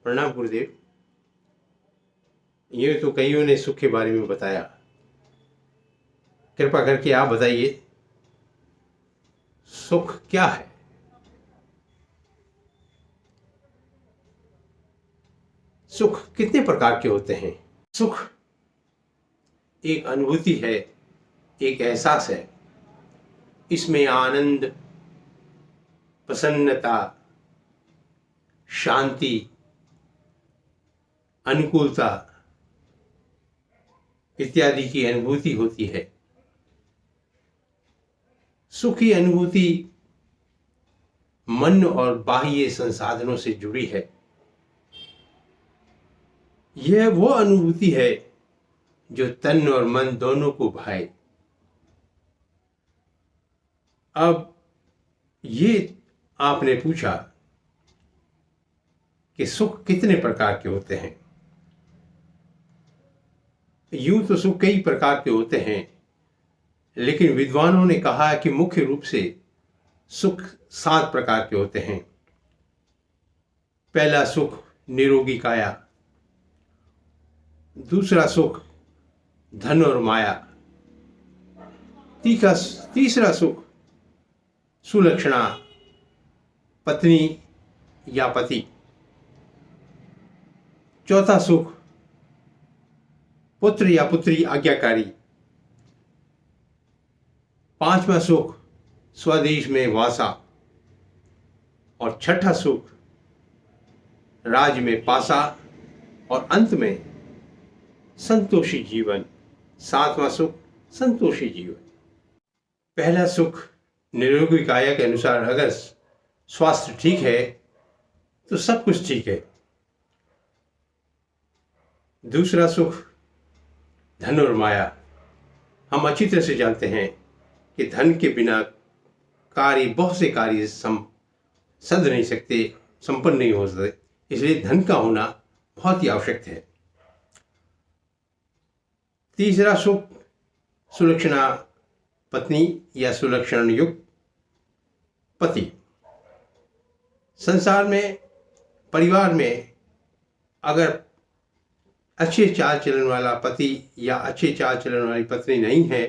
प्रणाम गुरुदेव। ये तो कईयों ने सुख के बारे में बताया, कृपा करके आप बताइए सुख क्या है। सुख कितने प्रकार के होते हैं? सुख एक अनुभूति है, एक एहसास है। इसमें आनंद, प्रसन्नता, शांति, अनुकूलता इत्यादि की अनुभूति होती है। सुख की अनुभूति मन और बाह्य संसाधनों से जुड़ी है। यह वो अनुभूति है जो तन और मन दोनों को भाए। अब ये आपने पूछा कि सुख कितने प्रकार के होते हैं। यूं तो सुख कई प्रकार के होते हैं, लेकिन विद्वानों ने कहा कि मुख्य रूप से सुख 7 प्रकार के होते हैं। पहला सुख निरोगी काया, दूसरा सुख धन और माया, तीसरा सुख सुलक्षणा पत्नी या पति, चौथा सुख पुत्र या पुत्री आज्ञाकारी, पांचवा सुख स्वदेश में वासा, और छठा सुख राज में पासा, और अंत में संतोषी जीवन, 7वां सुख संतोषी जीवन। पहला सुख निरोगी काया के अनुसार अगर स्वास्थ्य ठीक है तो सब कुछ ठीक है। दूसरा सुख धन और माया। हम अच्छी तरह से जानते हैं कि धन के बिना बहुत से कार्य सध नहीं सकते, संपन्न नहीं हो सकते, इसलिए धन का होना बहुत ही आवश्यक है। तीसरा सुख सुलक्षणा पत्नी या सुलक्षण युक्त पति। संसार में, परिवार में अगर अच्छे चाल चलन वाला पति या अच्छे चाल चलन वाली पत्नी नहीं है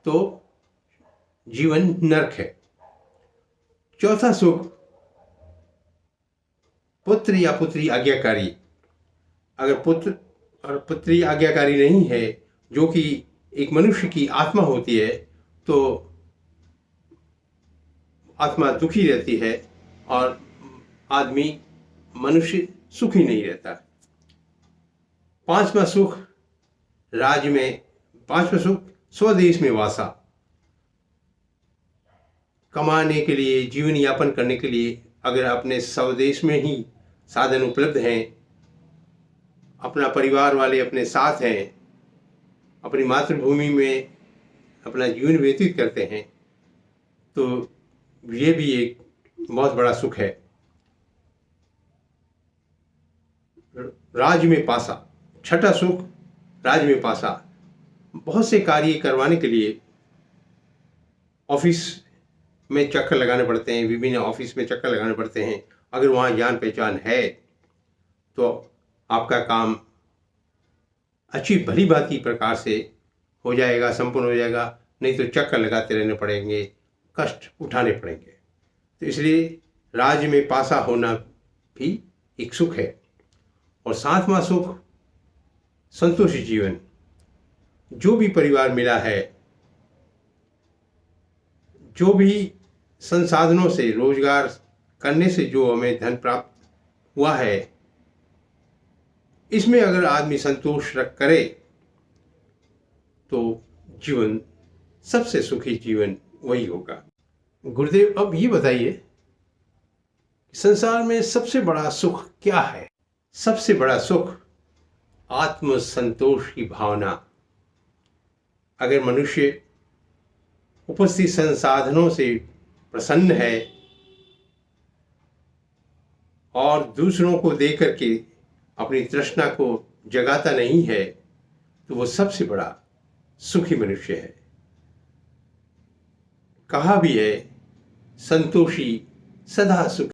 तो जीवन नरक है। चौथा सुख पुत्र या पुत्री आज्ञाकारी। अगर पुत्र और पुत्री आज्ञाकारी नहीं है, जो कि एक मनुष्य की आत्मा होती है, तो आत्मा दुखी रहती है और आदमी, मनुष्य सुखी नहीं रहता। पांचवा सुख स्वदेश में वासा। कमाने के लिए, जीवन यापन करने के लिए अगर अपने स्वदेश में ही साधन उपलब्ध हैं, अपना परिवार वाले अपने साथ हैं, अपनी मातृभूमि में अपना जीवन व्यतीत करते हैं, तो ये भी एक बहुत बड़ा सुख है। राज्य में पासा। छठा सुख राज्य में पासा। बहुत से कार्य करवाने के लिए ऑफिस में चक्कर लगाने पड़ते हैं, विभिन्न ऑफिस में चक्कर लगाने पड़ते हैं। अगर वहाँ जान पहचान है तो आपका काम अच्छी भली भांति प्रकार से हो जाएगा, संपूर्ण हो जाएगा। नहीं तो चक्कर लगाते रहने पड़ेंगे, कष्ट उठाने पड़ेंगे। तो इसलिए राज्य में पासा होना भी एक सुख है। और 7वां सुख संतोषी जीवन। जो भी परिवार मिला है, जो भी संसाधनों से, रोजगार करने से जो हमें धन प्राप्त हुआ है, इसमें अगर आदमी संतोष रख करे तो जीवन, सबसे सुखी जीवन वही होगा। गुरुदेव, अब ये बताइए संसार में सबसे बड़ा सुख क्या है? सबसे बड़ा सुख आत्म संतोष की भावना। अगर मनुष्य उपस्थित संसाधनों से प्रसन्न है और दूसरों को देख करके अपनी तृष्णा को जगाता नहीं है, तो वो सबसे बड़ा सुखी मनुष्य है। कहा भी है, संतोषी सदा सुखी।